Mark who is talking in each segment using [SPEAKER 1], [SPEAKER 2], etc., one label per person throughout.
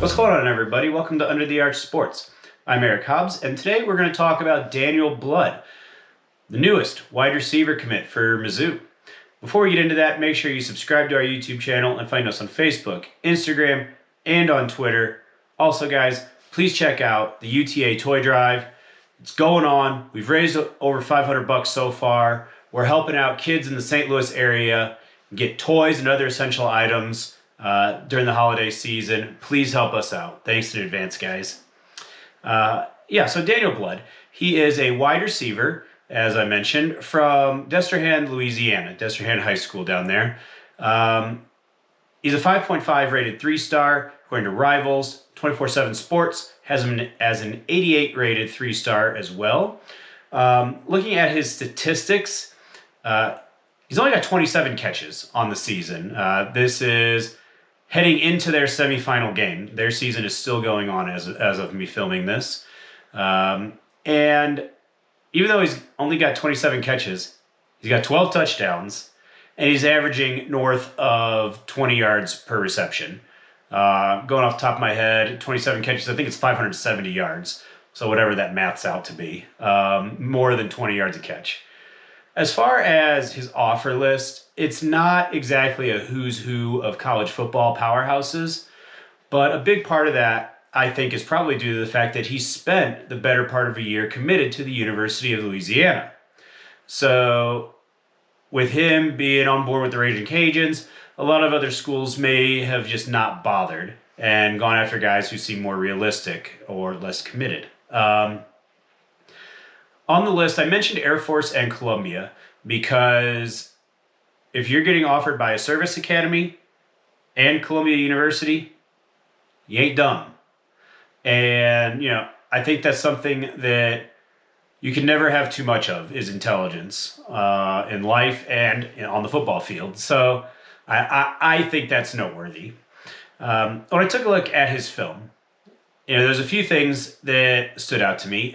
[SPEAKER 1] What's going on, everybody? Welcome to Under the Arch Sports. I'm Eric Hobbs, and today we're going to talk about Daniel Blood, the newest wide receiver commit for Mizzou. Before we get into that, make sure you subscribe to our YouTube channel and find us on Facebook, Instagram, and on Twitter. Also, guys, please check out the UTA Toy Drive. It's going on. We've raised over $500 so far. We're helping out kids in the St. Louis area get toys and other essential items during the holiday season. Please help us out. Thanks in advance, guys. So Daniel Blood, he is a wide receiver, as I mentioned, from Destrehan, Louisiana, Destrehan High School down there. He's a 5.5 rated 3-star, according to Rivals. 24/7 Sports has him as an 88 rated 3-star as well. Looking at his statistics, he's only got 27 catches on the season. This is heading into their semifinal game. Their season is still going on as of me filming this. And even though he's only got 27 catches, he's got 12 touchdowns, and he's averaging north of 20 yards per reception. Going off the top of my head, 27 catches, I think it's 570 yards. So whatever that maths out to be, more than 20 yards a catch. As far as his offer list, it's not exactly a who's who of college football powerhouses, but a big part of that, I think, is probably due to the fact that he spent the better part of a year committed to the University of Louisiana. So with him being on board with the Raging Cajuns, a lot of other schools may have just not bothered and gone after guys who seem more realistic or less committed. On the list, I mentioned Air Force and Columbia because if you're getting offered by a service academy and Columbia University, you ain't dumb. And, I think that's something that you can never have too much of, is intelligence in life and on the football field. So I think that's noteworthy. When I took a look at his film, there's a few things that stood out to me.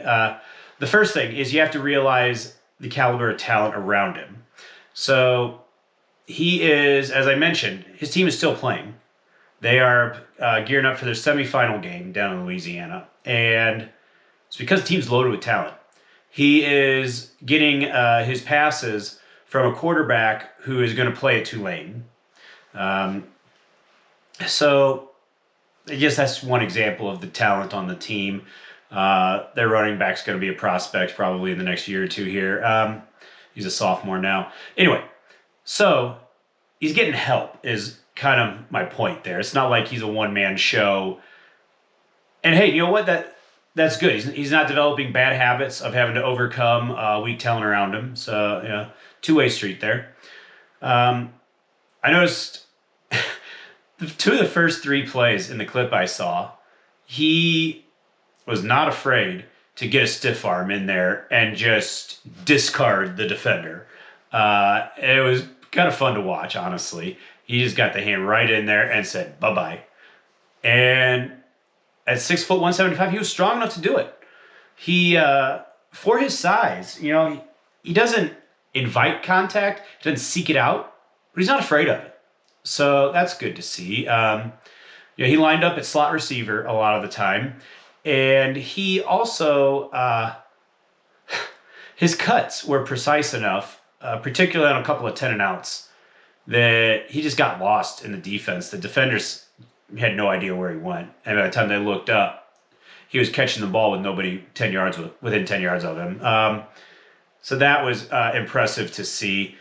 [SPEAKER 1] The first thing is you have to realize the caliber of talent around him. So he is, as I mentioned, his team is still playing. They are gearing up for their semifinal game down in Louisiana. And it's because the team's loaded with talent. He is getting his passes from a quarterback who is going to play at Tulane. So I guess that's one example of the talent on the team. Their running back's going to be a prospect probably in the next year or two here. He's a sophomore now. Anyway, so he's getting help is kind of my point there. It's not like he's a one-man show. And hey, you know what? That's good. He's not developing bad habits of having to overcome weak talent around him. So, two-way street there. I noticed two of the first three plays in the clip I saw, he was not afraid to get a stiff arm in there and just discard the defender. It was kind of fun to watch, honestly. He just got the hand right in there and said, bye-bye. And at 6 foot 175, he was strong enough to do it. He, for his size, he doesn't invite contact, he doesn't seek it out, but he's not afraid of it. So that's good to see. He lined up at slot receiver a lot of the time. And he also, his cuts were precise enough, particularly on a couple of 10 and outs, that he just got lost in the defense. The defenders had no idea where he went. And by the time they looked up, he was catching the ball with nobody within 10 yards of him. So that was impressive to see.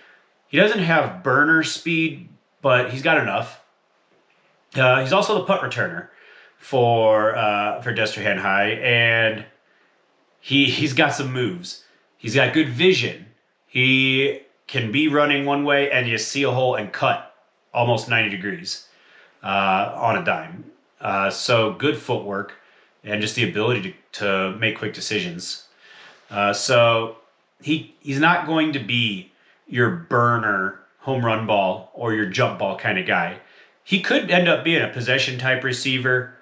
[SPEAKER 1] He doesn't have burner speed, but he's got enough. He's also the punt returner for Destrehan High, and he's got some moves. He's got good vision. He can be running one way and you see a hole and cut almost 90 degrees on a dime. So good footwork and just the ability to make quick decisions. So he's not going to be your burner home run ball or your jump ball kind of guy. He could end up being a possession type receiver,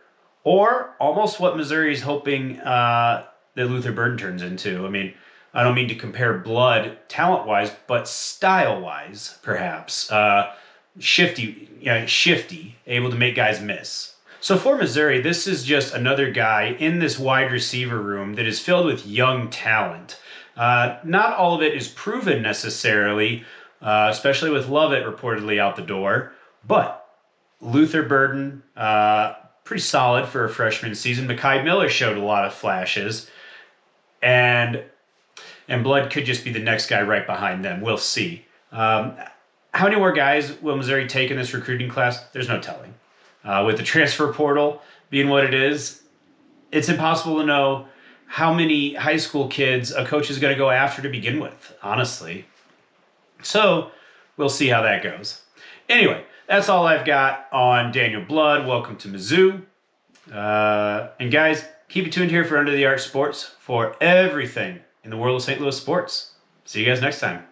[SPEAKER 1] or almost what Missouri is hoping that Luther Burden turns into. I mean, I don't mean to compare Blood talent-wise, but style-wise, perhaps. Shifty, able to make guys miss. So for Missouri, this is just another guy in this wide receiver room that is filled with young talent. Not all of it is proven necessarily, especially with Lovett reportedly out the door, but Luther Burden, pretty solid for a freshman season. Mekhi Miller showed a lot of flashes, and Blood could just be the next guy right behind them. We'll see. How many more guys will Missouri take in this recruiting class? There's no telling. With the transfer portal being what it is, it's impossible to know how many high school kids a coach is going to go after to begin with, honestly. So we'll see how that goes. Anyway, that's all I've got on Daniel Blood. Welcome to Mizzou. And guys, keep it tuned here for Under the Arch Sports for everything in the world of St. Louis sports. See you guys next time.